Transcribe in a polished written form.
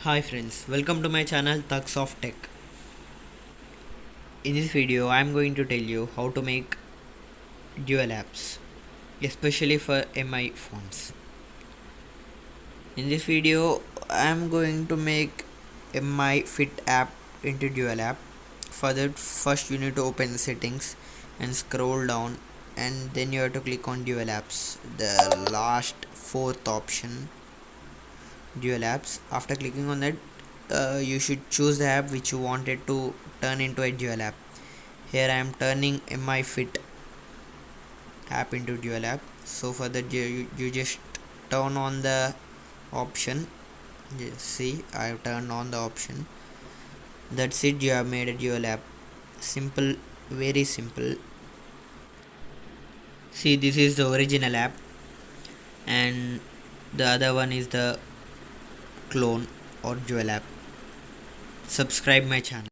Hi friends, welcome to my channel Thugs of Tech. In this video, I am going to tell you how to make dual apps, especially for MI phones. In this video, I am going to make MI Fit app into dual app. For that, first you need to open the settings and scroll down, and then you have to click on dual apps, the last fourth option, dual apps. After clicking on that, you should choose the app which you wanted to turn into a dual app. Here I am turning MI Fit app into dual app. So for that you just turn on the option. See, I have turned on the option. That's it, you have made a dual app. Simple, very simple. See, this is the original app and the other one is the clone or dual app. Subscribe my channel.